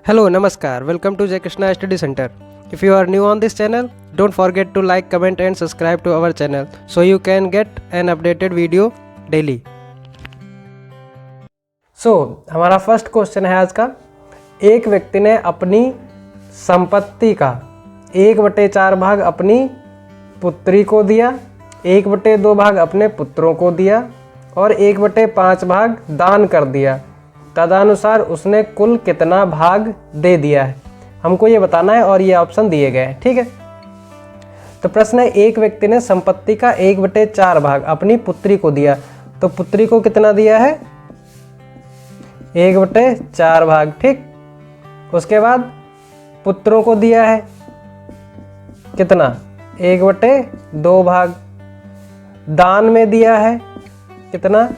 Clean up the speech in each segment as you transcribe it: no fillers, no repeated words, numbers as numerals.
Hello, Namaskar. Welcome to Jai Krishna Study Center. If you are new on this channel, don't forget to like, comment and subscribe to our channel so you can get an updated video daily. हमारा first question है आज का। एक व्यक्ति ने अपनी संपत्ति का 1/4 भाग अपनी पुत्री को दिया, 1/2 भाग अपने पुत्रों को दिया और 1/5 भाग दान कर दिया। तदनुसार उसने कुल कितना भाग दे दिया है, हमको ये बताना है और ये ऑप्शन दिए गए हैं। ठीक है, तो प्रश्न है एक व्यक्ति ने संपत्ति का 1/4 भाग अपनी पुत्री को दिया, तो पुत्री को कितना दिया है 1/4 भाग। ठीक, उसके बाद पुत्रों को दिया है कितना 1/2 भाग, दान में दिया है कितना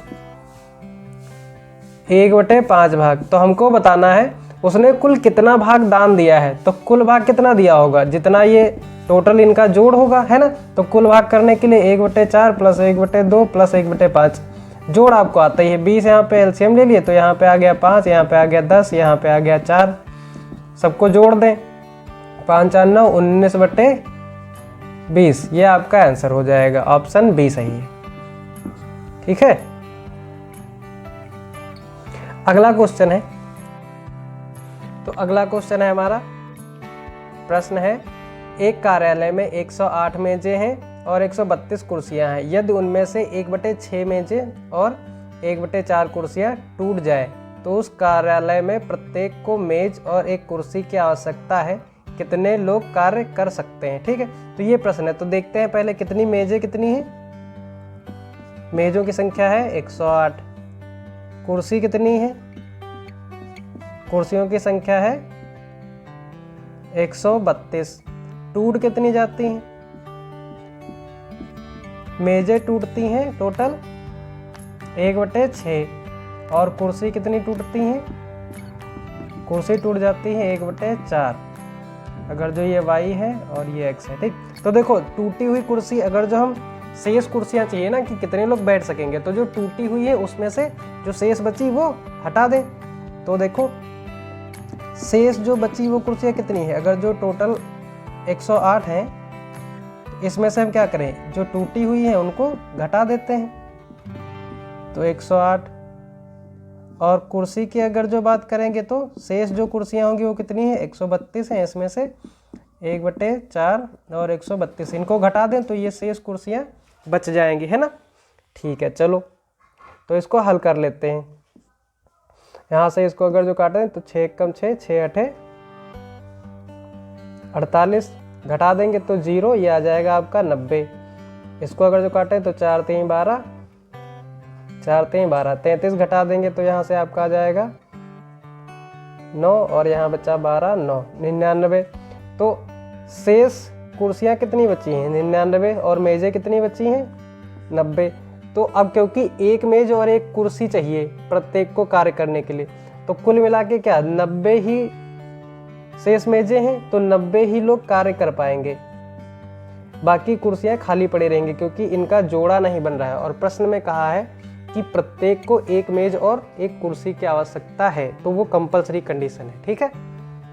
1/5 भाग। तो हमको बताना है उसने कुल कितना भाग दान दिया है, तो कुल भाग कितना दिया होगा जितना ये टोटल इनका जोड़ होगा, है ना। तो कुल भाग करने के लिए 1/4 प्लस 1/2 प्लस 1/5 जोड़ आपको आता ही है। 20 यहाँ पे एलसीएम ले लिए तो यहाँ पे आ गया 5, यहाँ पे आ गया 10, यहाँ पे आ गया 4, सबको जोड़ दें 5 4 9 19/20, ये आपका आंसर हो जाएगा। ऑप्शन बी सही है। ठीक है, अगला क्वेश्चन है। तो अगला क्वेश्चन है हमारा, प्रश्न है एक कार्यालय में 108 मेजें हैं और 132 कुर्सियां हैं। यदि उनमें से 1/6 मेजें और 1/4 कुर्सियां टूट जाए तो उस कार्यालय में प्रत्येक को मेज और एक कुर्सी की आवश्यकता है, कितने लोग कार्य कर सकते हैं। ठीक है, तो ये प्रश्न है। तो देखते हैं पहले कितनी मेजें कितनी हैं। मेजों की संख्या है 108, कुर्सी कितनी है, कुर्सियों की संख्या है 132, टूट कितनी जाती हैं, मेजें टूटती हैं टोटल 1/6 और कुर्सी कितनी टूटती हैं, कुर्सी टूट जाती है 1/4, अगर जो ये y है और ये x है। ठीक, तो देखो टूटी हुई कुर्सी, अगर जो हम शेष कुर्सियां चाहिए ना कि कितने लोग बैठ सकेंगे, तो जो टूटी हुई है उसमें से जो शेष बची वो हटा दें। तो देखो शेष जो बची वो कुर्सियां कितनी है, अगर जो टोटल 108 है इसमें से हम क्या करें, जो टूटी हुई है उनको घटा देते हैं। तो 108 और कुर्सी की अगर जो बात करेंगे तो शेष जो कुर्सियां होंगी वो कितनी है 132 है, इसमें से 1/4 और 132 इनको घटा दें तो ये शेष कुर्सियां बच जाएंगी, है ना। ठीक है, चलो तो इसको हल कर लेते हैं। यहाँ से इसको अगर जो काटें तो 6 कम 6 6 8 48, घटा देंगे तो 0, ये आ जाएगा आपका 90। इसको अगर जो काटें तो 4 3 12 4 3 12, 33 घटा देंगे तो यहाँ से आपका आ जाएगा 9 और यहाँ बचा 12 9 99। तो शेष कुर्सियाँ कितनी बची हैं 99 और मेजें कितनी बची हैं 90। तो अब क्योंकि एक मेज और एक कुर्सी चाहिए प्रत्येक को कार्य करने के लिए, तो कुल मिला के क्या 90 ही शेष मेजें हैं, तो 90 ही लोग कार्य कर पाएंगे, बाकी कुर्सियां खाली पड़ी रहेंगी क्योंकि इनका जोड़ा नहीं बन रहा है। और प्रश्न में कहा है कि प्रत्येक को एक मेज और एक कुर्सी की आवश्यकता है, तो वो कंपलसरी कंडीशन है। ठीक है,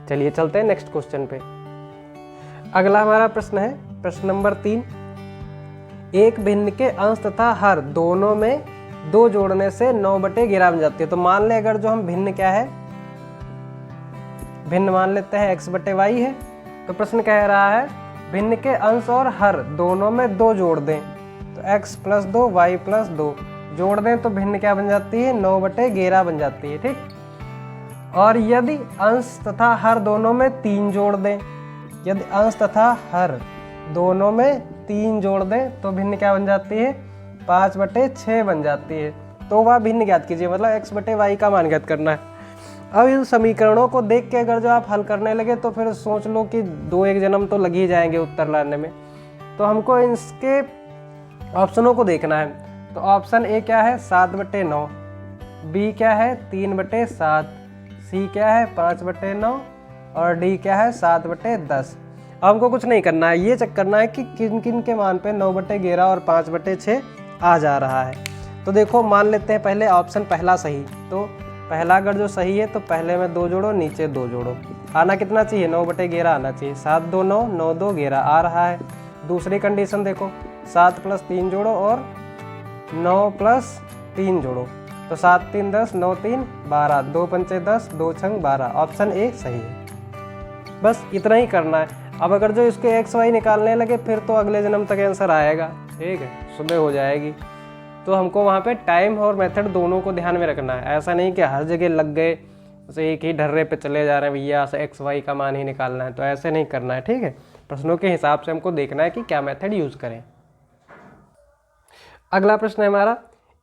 चलिए चलते हैं नेक्स्ट क्वेश्चन पे। अगला हमारा प्रश्न है प्रश्न नंबर 3। एक भिन्न के अंश तथा हर दोनों में 2 जोड़ने से 9/11 बन जाती है। तो मान ले अगर जो हम भिन्न क्या है, भिन्न मान लेते हैं x/y है। तो प्रश्न कह रहा है भिन्न के अंश और हर दोनों में 2 जोड़ दें, तो x + 2 y + 2 जोड़ दें तो भिन्न क्या बन जाती है 9/11 बन जाती है। ठीक, और यदि अंश तथा हर दोनों में 3 जोड़ दें, यदि अंश तथा हर दोनों में 3 जोड़ दें तो भिन्न क्या बन जाती है 5/6 बन जाती है। तो वह भिन्न ज्ञात कीजिए, मतलब x/y का मान ज्ञात करना है। अब इन समीकरणों को देख के अगर जो आप हल करने लगे तो फिर सोच लो कि 2-1 जन्म तो लग ही जाएंगे उत्तर लाने में। तो हमको इसके ऑप्शनों को देखना है। तो ऑप्शन ए क्या है 7/9, बी क्या है 3/7, सी क्या है 5/9 और डी क्या है 7/10। हमको कुछ नहीं करना है, ये चेक करना है कि किन किन के मान पे 9/11 और 5/6 आ जा रहा है। तो देखो मान लेते हैं पहले ऑप्शन पहला सही। तो पहला अगर जो सही है तो पहले में 2 जोड़ो, नीचे 2 जोड़ो। आना कितना चाहिए, 9/11 आना चाहिए। 7 2 9, 9 2 11 आ रहा है। दूसरी कंडीशन देखो, 7 + 3 जोड़ो और 9 + 3 जोड़ो, तो 7 3 10, 9 3 12, 2 पंचे 10, 2 छंग 12। ऑप्शन ए सही है। बस इतना ही करना है। अब अगर जो इसके एक्स वाई निकालने लगे फिर तो अगले जन्म तक आंसर आएगा। ठीक है, सुबह हो जाएगी। तो हमको वहाँ पे टाइम और मेथड दोनों को ध्यान में रखना है। ऐसा नहीं कि हर जगह लग गए, उसे एक ही ढर्रे पे चले जा रहे हैं, भैया एक्स वाई का मान ही निकालना है, तो ऐसे नहीं करना है। ठीक है, प्रश्नों के हिसाब से हमको देखना है कि क्या मेथड यूज करें। अगला प्रश्न है हमारा,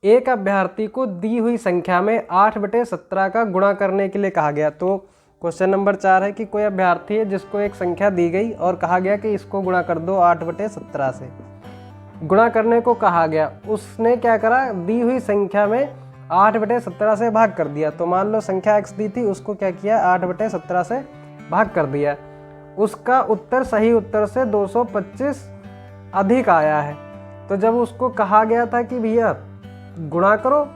एक अभ्यर्थी को दी हुई संख्या में 8/17 का गुणा करने के लिए कहा गया। तो क्वेश्चन नंबर 4 है कि कोई अभ्यर्थी है जिसको एक संख्या दी गई और कहा गया कि इसको गुणा कर दो 8/17 से। गुणा करने को कहा गया, उसने क्या करा, दी हुई संख्या में 8/17 से भाग कर दिया। तो मान लो संख्या x दी थी, उसको क्या किया, 8/17 से भाग कर दिया। उसका उत्तर सही उत्तर से 225 अधिक आया है। तो जब उसको कहा गया था कि भैया गुणा करो,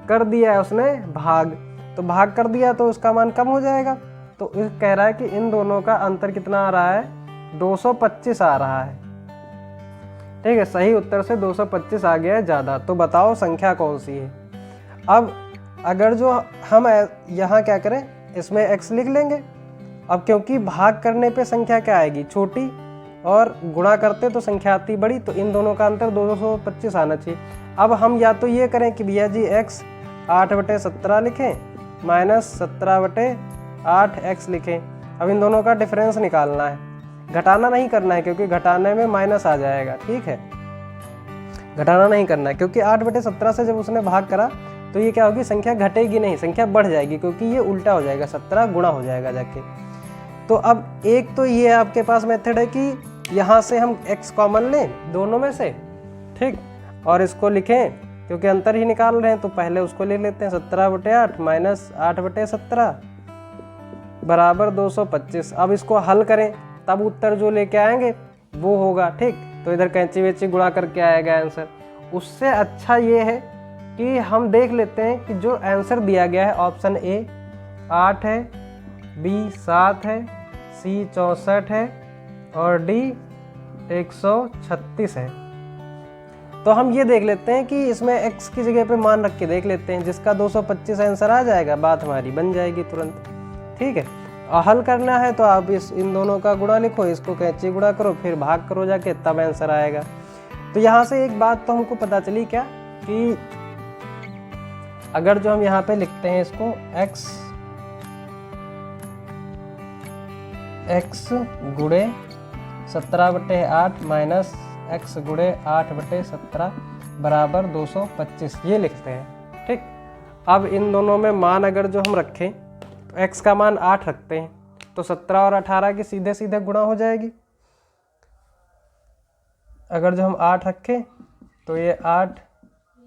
कर दिया है उसने भाग, तो भाग कर दिया तो उसका मान कम हो जाएगा। तो कह रहा है कि इन दोनों का अंतर कितना आ रहा है, 225 आ रहा है। ठीक है, सही उत्तर से 225 आ गया है ज़्यादा। तो बताओ संख्या कौन सी है। अब अगर जो हम यहाँ क्या करें, इसमें x लिख लेंगे। अब क्योंकि भाग करने पे संख्या क्या आएगी, छोटी, और गुणा करते तो संख्या आती बड़ी, तो इन दोनों का अंतर 225 आना चाहिए। अब हम या तो ये करें कि भैया जी x 8/17 लिखें माइनस 17/8x लिखें। अब इन दोनों का डिफरेंस निकालना है, घटाना नहीं करना है क्योंकि घटाने में माइनस आ जाएगा। ठीक है, घटाना नहीं करना है क्योंकि 8/17 से जब उसने भाग करा तो ये क्या होगी, संख्या घटेगी नहीं, संख्या बढ़ जाएगी, क्योंकि ये उल्टा हो जाएगा, 17 गुणा हो जाएगा जाके। तो अब एक तो ये आपके पास मेथड है कि यहाँ से हम x कॉमन लें दोनों में से, ठीक, और इसको लिखें क्योंकि अंतर ही निकाल रहे हैं, तो पहले उसको ले लेते हैं। 17/8 माइनस 8/17 बराबर 225। अब इसको हल करें तब उत्तर जो लेके आएंगे वो होगा। ठीक, तो इधर कैंची वेंची गुणा करके आएगा आंसर। उससे अच्छा ये है कि हम देख लेते हैं कि जो आंसर दिया गया है ऑप्शन ए 8 है, बी 7 है, सी 64 है और डी 136 है। तो हम ये देख लेते हैं कि इसमें x की जगह पे मान रख के देख लेते हैं, जिसका 225 आंसर आ जाएगा, बात हमारी बन जाएगी तुरंत। ठीक है, और हल करना है तो आप इन दोनों का गुणा लिखो, इसको कैंची गुणा करो, फिर भाग करो जाके, तब आंसर आएगा। तो यहाँ से एक बात तो हमको पता चली क्या, कि अगर जो हम यहाँ पे लिखते हैं इसको x गुणे 17/8 माइनस x गुणे 8/17 बराबर 225, ये लिखते हैं। ठीक, अब इन दोनों में मान अगर जो हम रखें तो x का मान 8 रखते हैं, तो 17 और 18 की सीधे सीधे गुणा हो जाएगी। अगर जो हम 8 रखें तो ये 8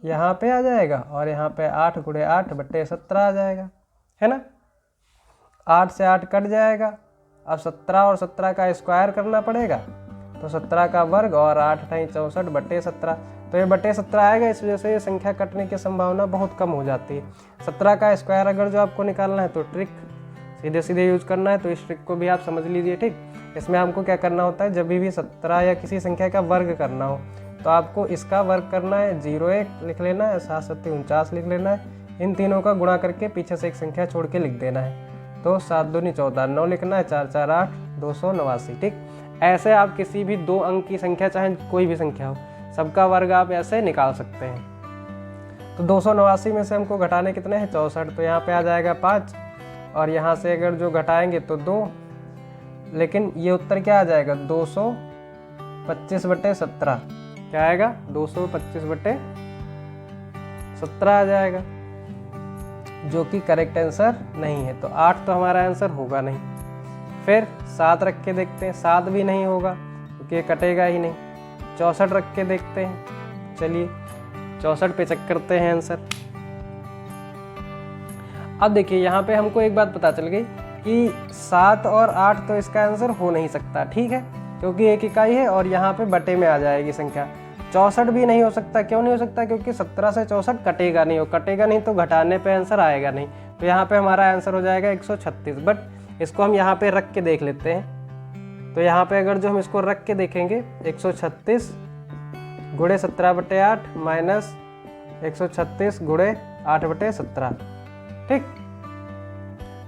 यहाँ पे आ जाएगा और यहाँ पे 8 गुणे 8/17 आ जाएगा, है ना। 8 से 8 कट जाएगा। अब 17 और 17 का स्क्वायर करना पड़ेगा, तो 17 का वर्ग और 8 × 64/17, तो ये 17 आएगा। इस वजह से ये संख्या कटने की संभावना बहुत कम हो जाती है। 17 का स्क्वायर अगर जो आपको निकालना है तो ट्रिक सीधे सीधे यूज करना है, तो इस ट्रिक को भी आप समझ लीजिए। ठीक, इसमें हमको क्या करना होता है, जब भी 17 या किसी संख्या का वर्ग करना हो तो आपको इसका वर्ग करना है, 0 लिख लेना है, 7 7 49 लिख लेना है, इन तीनों का गुणा करके पीछे से एक संख्या छोड़ के लिख देना है। तो 7 दूनी 14, 9 लिखना है, 4 4 8, 289। ठीक, ऐसे आप किसी भी 2 अंक की संख्या, चाहे कोई भी संख्या हो, सबका वर्ग आप ऐसे निकाल सकते हैं। तो 289 में से हमको घटाने कितने हैं, 64, तो यहाँ पे आ जाएगा 5, और यहाँ से अगर जो घटाएंगे तो 2, लेकिन ये उत्तर क्या आ जाएगा, 225/17 क्या आएगा, 225/17 आ जाएगा, जो कि करेक्ट आंसर नहीं है। तो 8 तो हमारा आंसर होगा नहीं। फिर 7 रख के देखते हैं, 7 भी नहीं होगा क्योंकि ये कटेगा ही नहीं। 64 रख के देखते हैं, चलिए 64 पे चेक करते हैं आंसर। अब देखिए यहाँ पे हमको एक बात पता चल गई कि 7 और 8 तो इसका आंसर हो नहीं सकता। ठीक है, क्योंकि एक इकाई है और यहाँ पे बटे में आ जाएगी संख्या। 64 भी नहीं हो सकता। क्यों नहीं हो सकता, क्योंकि 17 से 64 कटेगा नहीं, हो कटेगा नहीं तो घटाने पे आंसर आएगा नहीं। तो यहाँ पे हमारा आंसर हो जाएगा 136। बट इसको हम यहाँ पे रख के देख लेते हैं। तो यहाँ पे अगर जो हम इसको रख के देखेंगे 136 गुणे 17/8 माइनस 136 गुणे 8/17, ठीक।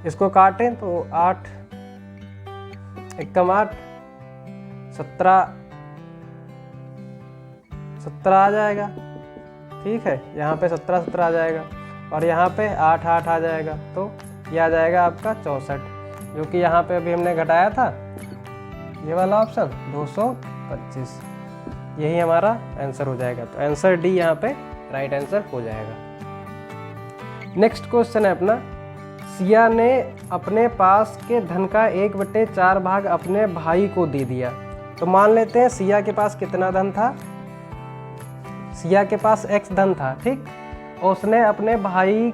इसको काटें तो 8 एकम 8 17 आ जाएगा, ठीक है। यहाँ पे 17 आ जाएगा और यहाँ पे 8 आ जाएगा, तो ये आ जाएगा आपका 64, जो कि यहाँ पे अभी हमने घटाया था ये वाला ऑप्शन 225। यही हमारा आंसर हो जाएगा। तो आंसर डी यहाँ पे राइट आंसर हो जाएगा। नेक्स्ट क्वेश्चन है अपना, सिया ने अपने पास के धन का 1/4 भाग अपने भाई को दे दिया। तो मान लेते हैं सिया के पास कितना धन था, सिया के पास x धन था, ठीक। उसने अपने भाई,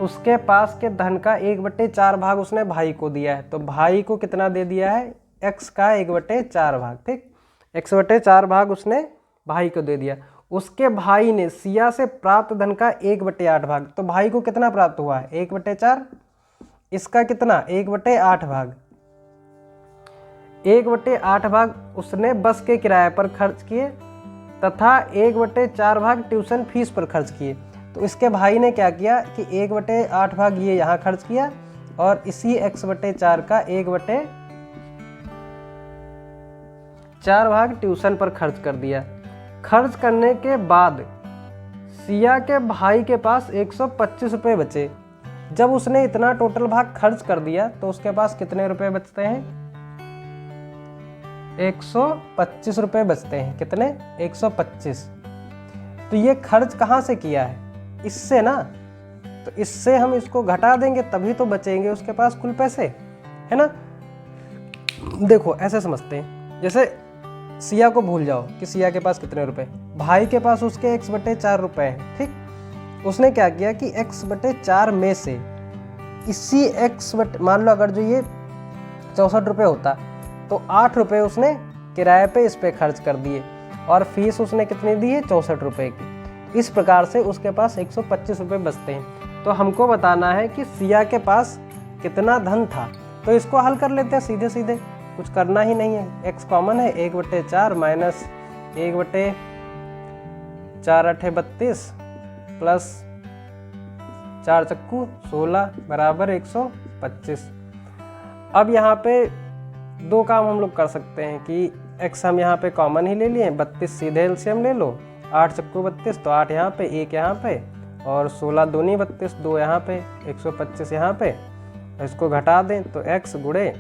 उसके पास के धन का 1/4 भाग उसने भाई को दिया है। तो भाई को कितना दे दिया है, x का 1/4 भाग, ठीक। x/4 भाग उसने भाई को दे दिया। उसके भाई ने सिया से प्राप्त धन का 1/8 भाग, तो भाई को कितना प्राप्त हुआ है 1/4, इसका कितना 1/8 भाग, 1/8 भाग उसने बस के किराए पर खर्च किए तथा 1/4 भाग ट्यूशन फीस पर खर्च किए। तो इसके भाई ने क्या किया कि 1/8 भाग ये यहाँ खर्च किया और इसी x/4 का 1/4 भाग ट्यूशन पर खर्च कर दिया। खर्च करने के बाद सिया के भाई के पास 125 रुपये बचे। जब उसने इतना टोटल भाग खर्च कर दिया तो उसके पास कितने रुपए बचते हैं, 125 रुपये बचते हैं। कितने, 125। तो ये खर्च कहाँ से किया है, इससे ना। तो इससे हम इसको घटा देंगे तभी तो बचेंगे उसके पास कुल पैसे, है ना। देखो ऐसे समझते हैं, जैसे सिया को भूल जाओ कि सिया के पास कितने रुपए, भाई के पास उसके x/4 रुपए हैं, ठीक। उसने क्या किया कि x/4 में से इसी मान लो अगर जो ये 64 रुपये होता तो 8 रुपये उसने किराए पे इस पे खर्च कर दिए और फीस उसने कितनी दी है 64 रुपये की। इस प्रकार से उसके पास 125 रुपये बचते हैं। तो हमको बताना है कि सिया के पास कितना धन था। तो इसको हल कर लेते हैं सीधे सीधे, कुछ करना ही नहीं है। x कॉमन है, 1/4 माइनस 1/4 8 32 प्लस 4 चक्कू 16 बराबर 125। अब यहाँ पे दो काम हम लोग कर सकते हैं कि x हम यहाँ पे कॉमन ही ले लिए, 32 सीधे एलसीएम ले लो, 8 चक्कू 32 तो 8 यहाँ पे, 1 यहाँ पे और 16 दूनी 32, 2 यहाँ पे, 125 यहाँ पे। इसको घटा दें तो x गुणे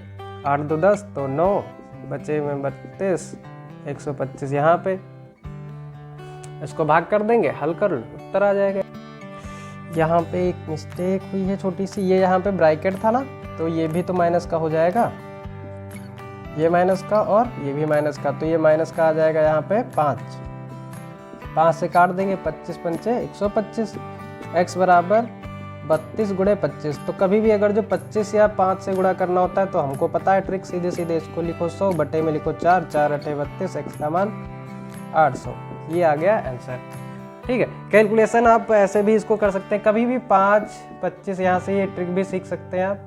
8 2 10 तो 9 बचे में 32, 125 यहाँ पे। इसको भाग कर देंगे, हल कर लो, उत्तर आ जाएगा। यहाँ पे एक मिस्टेक हुई है छोटी सी, ये यहाँ पे ब्रैकेट था ना, तो ये भी तो माइनस का हो जाएगा, ये माइनस का और ये भी माइनस का, तो ये माइनस का आ जाएगा यहाँ पे 5 से काट देंगे, 25 पंचे 125, x बराबर 32 गुणे 25। तो कभी भी अगर जो 25 या 5 से गुणा करना होता है तो हमको पता है ट्रिक, सीधे सीधे इसको लिखो 100 बटे में लिखो 4, 4 8 32, x का मान 800। ये आ गया आंसर, ठीक है। कैलकुलेशन आप ऐसे भी इसको कर सकते हैं, कभी भी 5 25 यहाँ से ये ट्रिक भी सीख सकते हैं आप।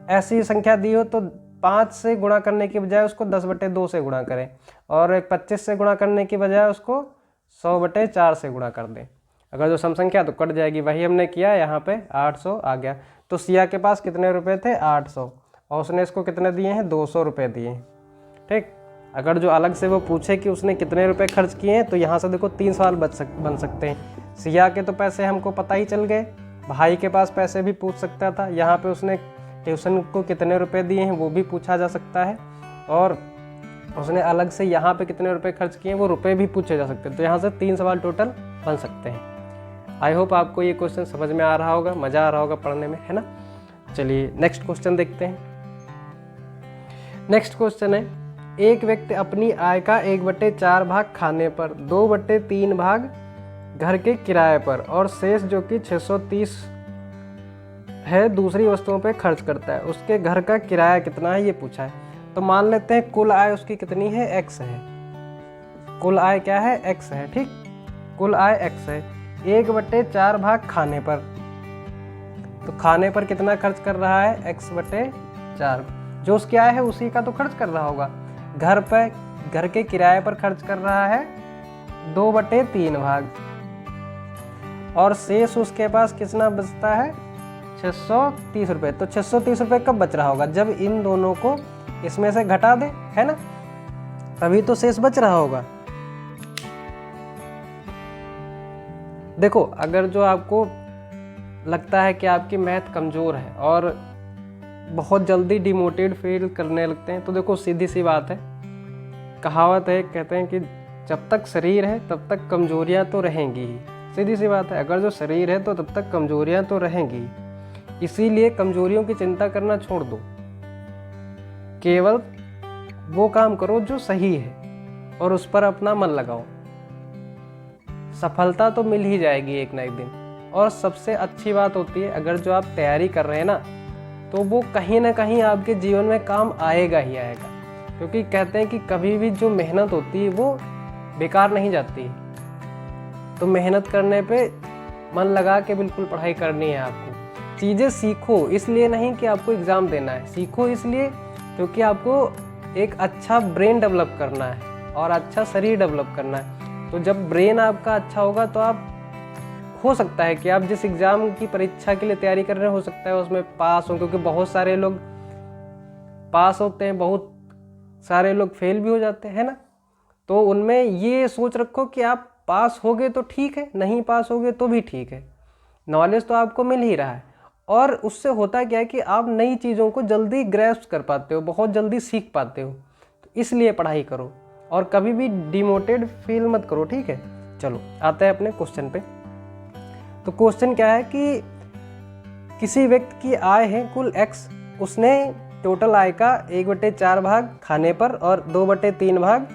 ऐसी संख्या दी हो तो 5 से गुणा करने की बजाय उसको 10/2 से गुणा करें और 25 से गुणा करने की बजाय उसको 100/4 से गुणा कर दें। अगर जो सम संख्या तो कट जाएगी, वही हमने किया, यहाँ पे 800 आ गया। तो सिया के पास कितने रुपए थे 800 और उसने इसको कितने दिए हैं 200 रुपये दिए हैं, ठीक। अगर जो अलग से वो पूछे कि उसने कितने रुपए खर्च किए हैं तो यहाँ से देखो 3 सवाल बन सकते हैं। सिया के तो पैसे हमको पता ही चल गए, भाई के पास पैसे भी पूछ सकता था, यहाँ पे उसने ट्यूशन को कितने रुपए दिए हैं वो भी पूछा जा सकता है, और उसने अलग से यहाँ पे कितने रुपए खर्च किए हैं वो रुपए भी पूछे जा सकते हैं। तो यहाँ से 3 सवाल टोटल बन सकते हैं। आई होप आपको ये क्वेश्चन समझ में आ रहा होगा, मज़ा आ रहा होगा पढ़ने में, है ना। चलिए नेक्स्ट क्वेश्चन देखते हैं। नेक्स्ट क्वेश्चन है, एक व्यक्ति अपनी आय का 1/4 भाग खाने पर, 2/3 भाग घर के किराए पर और शेष जो कि 630 है दूसरी वस्तुओं पे खर्च करता है। उसके घर का किराया कितना है ये पूछा है। तो मान लेते हैं कुल आय उसकी कितनी है, x है। कुल आय क्या है, x है, ठीक। कुल आय x है। 1/4 भाग खाने पर, तो खाने पर कितना खर्च कर रहा है, x/4। जो उसकी आय है उसी का तो खर्च कर रहा होगा। घर के किराए पर खर्च कर रहा है 2/3 भाग, और शेष उसके पास कितना बचता है, 630 रुपये। तो 630 रुपये कब बच रहा होगा, जब इन दोनों को इसमें से घटा दे, है ना, तभी तो शेष बच रहा होगा। देखो, अगर जो आपको लगता है कि आपकी मैथ कमज़ोर है और बहुत जल्दी डिमोटिवेट फील करने लगते हैं, तो देखो सीधी सी बात है, कहावत है, कहते हैं कि जब तक शरीर है तब तक कमजोरियां तो रहेंगी ही। सीधी सी बात है, अगर जो शरीर है तो तब तक कमजोरियां तो रहेंगी ही। इसीलिए कमजोरियों की चिंता करना छोड़ दो, केवल वो काम करो जो सही है और उस पर अपना मन लगाओ। सफलता तो मिल ही जाएगी एक ना एक दिन। और सबसे अच्छी बात होती है, अगर जो आप तैयारी कर रहे हैं ना, तो वो कहीं ना कहीं आपके जीवन में काम आएगा ही आएगा। क्योंकि कहते हैं कि कभी भी जो मेहनत होती है वो बेकार नहीं जाती है। तो मेहनत करने पे मन लगा के बिल्कुल पढ़ाई करनी है आपको। चीज़ें सीखो इसलिए नहीं कि आपको एग्ज़ाम देना है, सीखो इसलिए क्योंकि आपको एक अच्छा ब्रेन डेवलप करना है और अच्छा शरीर डेवलप करना है। तो जब ब्रेन आपका अच्छा होगा तो आप, हो सकता है कि आप जिस एग्ज़ाम की परीक्षा के लिए तैयारी कर रहे हैं, हो सकता है उसमें पास हो, क्योंकि बहुत सारे लोग पास होते हैं, बहुत सारे लोग फेल भी हो जाते हैं ना। तो उनमें ये सोच रखो कि आप पास होगे तो ठीक है, नहीं पास होगे तो भी ठीक है, नॉलेज तो आपको मिल ही रहा है। और उससे होता क्या है कि आप नई चीज़ों को जल्दी ग्रैस्प कर पाते हो, बहुत जल्दी सीख पाते हो। तो इसलिए पढ़ाई करो और कभी भी डिमोटिवेट फील मत करो, ठीक है। चलो आते हैं अपने क्वेश्चन पे। तो क्वेश्चन क्या है कि किसी व्यक्ति की आय है कुल x, उसने टोटल आय का 1/4 भाग खाने पर और 2/3 भाग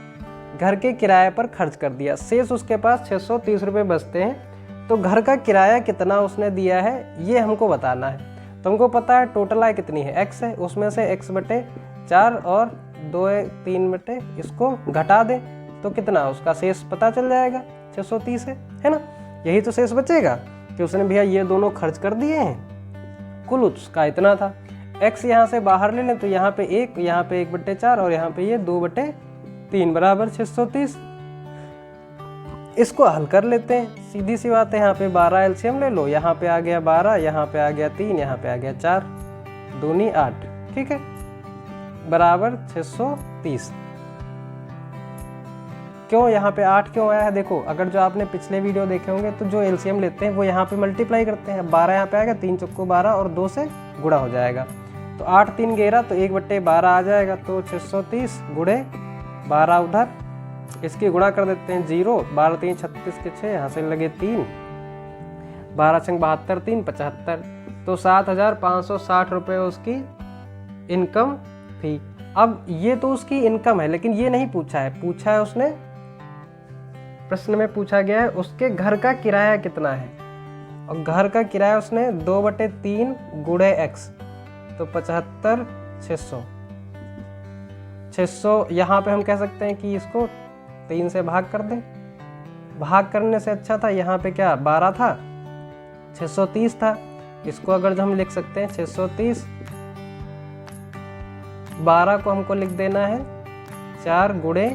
घर के किराए पर खर्च कर दिया। शेष उसके पास 630 रुपये बचते हैं। तो घर का किराया कितना उसने दिया है ये हमको बताना है। तो हमको पता है टोटल आय कितनी है, x है, उसमें से x/4 और 2/3 इसको घटा दें तो कितना उसका शेष पता चल जाएगा, 630 है ना। यही तो शेष बचेगा कि उसने भैया ये दोनों खर्च कर दिए हैं, कुल उसका इतना था। x यहाँ से बाहर ले लें तो यहाँ पे 1, यहाँ पे 1/4 और यहाँ पे ये 2/3 बराबर 630। इसको हल कर लेते हैं, सीधी सी बात है। यहाँ पे 12 एलसीएम ले लो, यहाँ पे आ गया 12, यहाँ पे आ गया 3, यहाँ पे आ गया 4, दूनी 8, ठीक है, बराबर 630। क्यों यहाँ पे 8 क्यों आया है, देखो अगर जो आपने पिछले वीडियो देखे होंगे तो जो एलसीएम लेते हैं वो यहाँ पे मल्टीप्लाई करते हैं। 12 यहाँ पे आएगा, 3 चौको 12 और 2 से गुणा हो जाएगा। तो 8 3 11 तो 1/12 आ जाएगा। तो 630 गुणे 12 उधर, इसकी गुणा कर देते हैं 0, 12 3 36 के 6, यहाँ से लगे 3, 12 6 72, 3 75। तो 7,560 रुपये उसकी इनकम थी। अब ये तो उसकी इनकम है, लेकिन ये नहीं पूछा है उसने, प्रश्न में पूछा गया है उसके घर का किराया कितना है। और घर का किराया उसने 2/3 गुणे x, तो 75 600 यहाँ पे हम कह सकते हैं कि इसको 3 से भाग कर दें। भाग करने से अच्छा था, यहाँ पे क्या 12 था, 630 था। इसको अगर हम लिख सकते हैं 630, 12 को हमको लिख देना है 4 गुणे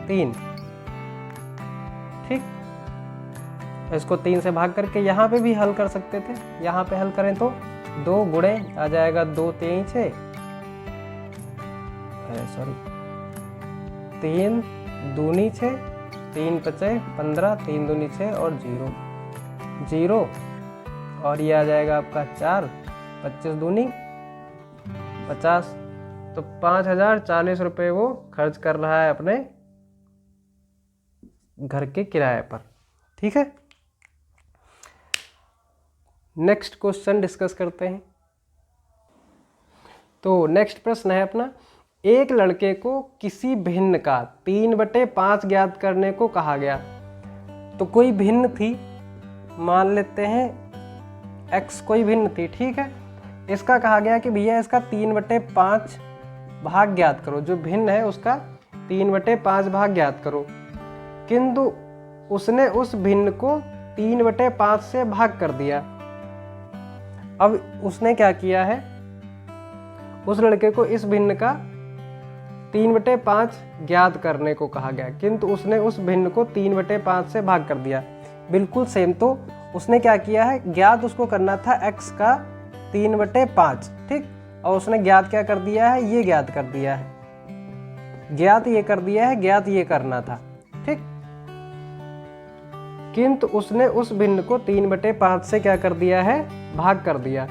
3, ठीक। इसको 3 से भाग करके यहाँ पे भी हल कर सकते थे। यहाँ पे हल करें तो 2 गुणे आ जाएगा 2 3 6, सॉरी 3 दूनी 6, 3 5 15, 3 दूनी 6 और 0 और ये आ जाएगा आपका 4, 25 दूनी 50। तो 5,040 रुपये वो खर्च कर रहा है अपने घर के किराए पर, ठीक है। नेक्स्ट क्वेश्चन डिस्कस करते हैं। तो नेक्स्ट प्रश्न है अपना, एक लड़के को किसी भिन्न का 3/5 ज्ञात करने को कहा गया। तो कोई भिन्न थी, मान लेते हैं x कोई भिन्न थी, ठीक है। इसका कहा गया कि भैया इसका 3/5 भाग ज्ञात करो, जो भिन्न है उसका 3/5 भाग ज्ञात करो। किंतु उसने उस भिन्न को 3/5 से भाग कर दिया। अब उसने क्या किया है, उस लड़के को इस भिन्न का 3/5 ज्ञात करने को कहा गया, किंतु उसने उस भिन्न को 3/5 से भाग कर दिया। बिल्कुल सेम। तो उसने क्या किया है, ज्ञात उसको करना था x का 3/5, ठीक, और उसने ज्ञात क्या कर दिया है, ये ज्ञात कर दिया है, ज्ञात ये कर दिया है, ज्ञात ये करना था, ठीक। किंतु उसने उस भिन्न को 3/5 से क्या कर दिया है, भाग कर दिया।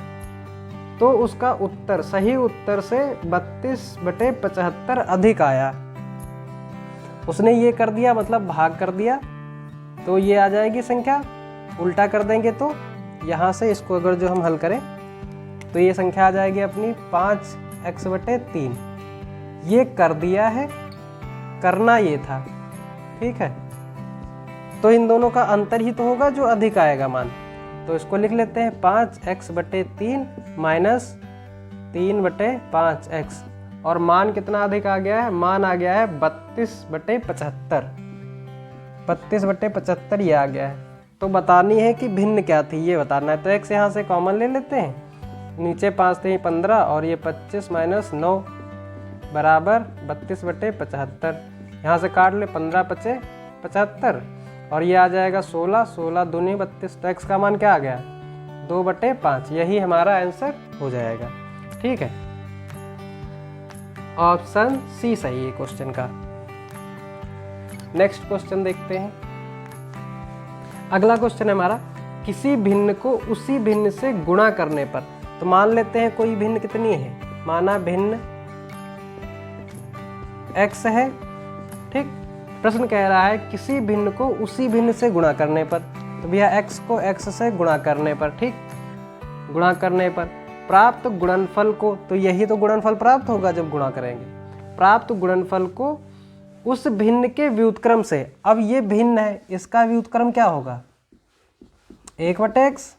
तो उसका उत्तर सही उत्तर से 32/75 अधिक आया। उसने ये कर दिया मतलब भाग कर दिया, तो ये आ जाएगी संख्या। उल्टा कर देंगे तो यहाँ से इसको अगर जो हम हल करें तो ये संख्या आ जाएगी अपनी 5x/3। ये कर दिया है, करना ये था, ठीक है। तो इन दोनों का अंतर ही तो होगा जो अधिक आएगा मान। तो इसको लिख लेते हैं 5x/3 माइनस 3/5x, और मान कितना अधिक आ गया है, मान आ गया है 32/75। 32/75 ये आ गया है। तो बतानी है कि भिन्न क्या थी, ये बताना है। तो x यहाँ से कॉमन ले लेते हैं, नीचे 5 थे 15 और ये 25 - 9 बराबर 32/75। यहाँ से काट ले, 15 × 5 = 75 और ये आ जाएगा 16, 16 दूनी 32। तो x का मान क्या आ गया, 2/5। यही हमारा आंसर हो जाएगा, ठीक है। ऑप्शन सी सही है क्वेश्चन का। नेक्स्ट क्वेश्चन देखते हैं। अगला क्वेश्चन है हमारा, किसी भिन्न को उसी भिन्न से गुणा करने पर। तो मान लेते हैं कोई भिन्न कितनी है, माना भिन्न x है, ठीक। प्रश्न कह रहा है किसी भिन्न को उसी भिन्न से गुणा करने पर। तो भैया x को x से गुणा करने पर, ठीक, गुणा करने पर प्राप्त गुणनफल को, तो यही तो गुणनफल प्राप्त होगा जब गुणा करेंगे, प्राप्त गुणनफल को उस भिन्न के व्युत्क्रम से। अब ये भिन्न है, इसका व्युत्क्रम क्या होगा, 1/x।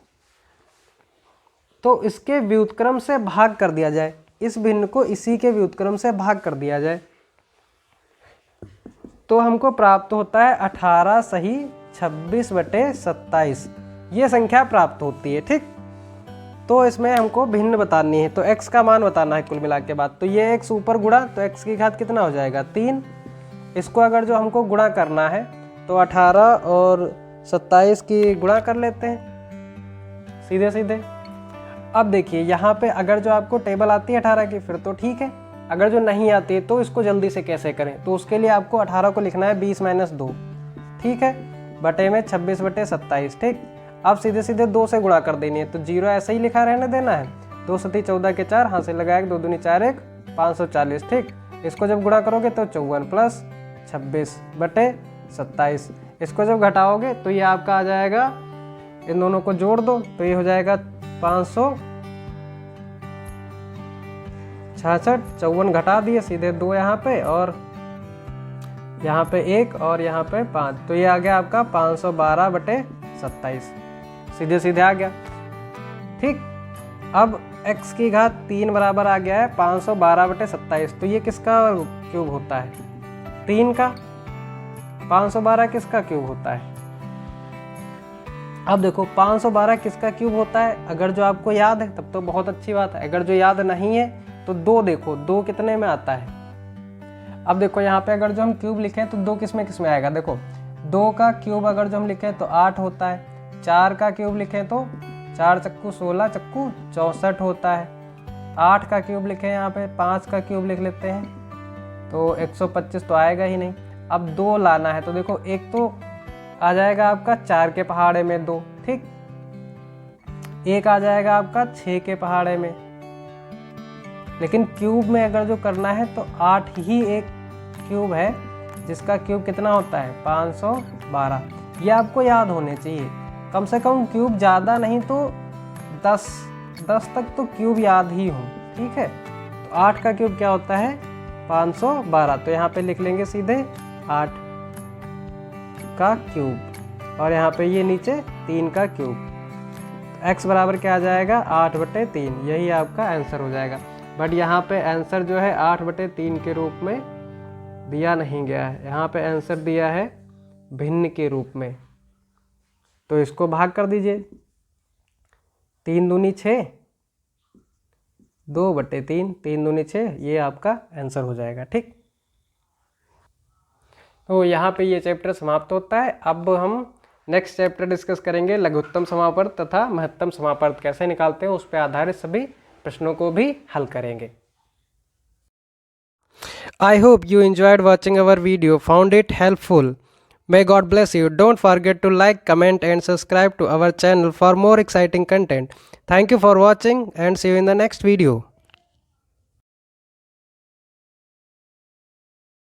तो इसके व्युत्क्रम से भाग कर दिया जाए, इस भिन्न को इसी के व्युत्क्रम से भाग कर दिया जाए, तो हमको प्राप्त होता है 18 सही 26/27। ये संख्या प्राप्त होती है, ठीक। तो इसमें हमको भिन्न बतानी है, तो x का मान बताना है कुल मिला के बाद। तो ये x ऊपर गुणा, तो x की घात कितना हो जाएगा, 3। इसको अगर जो हमको गुणा करना है तो 18 और 27 की गुणा कर लेते हैं सीधे सीधे। अब देखिए यहाँ पे अगर जो आपको टेबल आती है 18 की फिर तो ठीक है, अगर जो नहीं आती है तो इसको जल्दी से कैसे करें। तो उसके लिए आपको 18 को लिखना है 20 - 2, ठीक है, बटे में 26/27, ठीक। अब सीधे सीधे 2 से गुणा कर देनी है, तो 0 ऐसे ही लिखा रहने देना है। 2 × 14 के 4, हाथ से लगाया 2 दूनी 4 1 540, ठीक। इसको जब गुणा करोगे तो 54 + 26/27। इसको जब घटाओगे तो ये आपका आ जाएगा, इन दोनों को जोड़ दो तो ये हो जाएगा 566। 54 घटा दिए, सीधे 2 यहाँ पे और यहाँ पे 1 और यहाँ पे 5, तो ये आ गया आपका 512/27, सीधे सीधे आ गया, ठीक। अब x की घात 3 बराबर आ गया है 512/27। तो ये किसका क्यूब होता है, 3 का। 512 किसका क्यूब होता है, अब देखो 512 किसका क्यूब होता है, अगर जो आपको याद है तब तो बहुत अच्छी बात है, अगर जो याद नहीं है तो 2 देखो, 2 कितने में आता है। अब देखो यहाँ पे अगर जो हम क्यूब लिखें तो 2 किस में आएगा, देखो 2 का क्यूब अगर जो हम लिखें तो 8 होता है, 4 का क्यूब लिखें तो 4 चक्कू 16 चक्कू 64 होता है, 8 का क्यूब लिखें यहाँ पे, 5 का क्यूब लिख लेते हैं तो 125 तो आएगा ही नहीं। अब 2 लाना है, तो देखो एक तो आ जाएगा आपका 4 के पहाड़े में 2, ठीक, एक आ जाएगा आपका 6 के पहाड़े में, लेकिन क्यूब में अगर जो करना है तो 8 ही एक क्यूब है जिसका क्यूब कितना होता है 512। ये आपको याद होने चाहिए, कम से कम क्यूब ज़्यादा नहीं तो 10 तक तो क्यूब याद ही हो, ठीक है। तो 8 का क्यूब क्या होता है 512, तो यहाँ पे लिख लेंगे सीधे 8 का क्यूब और यहाँ पे ये नीचे 3 का क्यूब। तो x बराबर क्या आ जाएगा 8/3, यही आपका आंसर हो जाएगा। बट यहाँ पे आंसर जो है 8/3 के रूप में दिया नहीं गया है, यहाँ पे आंसर दिया है भिन्न के रूप में। तो इसको भाग कर दीजिए, 3 दूनी 6 2/3, 3 दूनी 6, ये आपका आंसर हो जाएगा। ठीक, तो यहाँ पे ये चैप्टर समाप्त होता है। अब हम नेक्स्ट चैप्टर डिस्कस करेंगे, लघुत्तम समापवर्त तथा महत्तम समापवर्त कैसे निकालते हैं, उस पर आधारित सभी प्रश्नों को भी हल करेंगे। I hope you enjoyed watching our video, found it helpful. May God bless you. Don't forget to like, comment and subscribe to our channel for more exciting content. Thank you for watching and see you in the next video.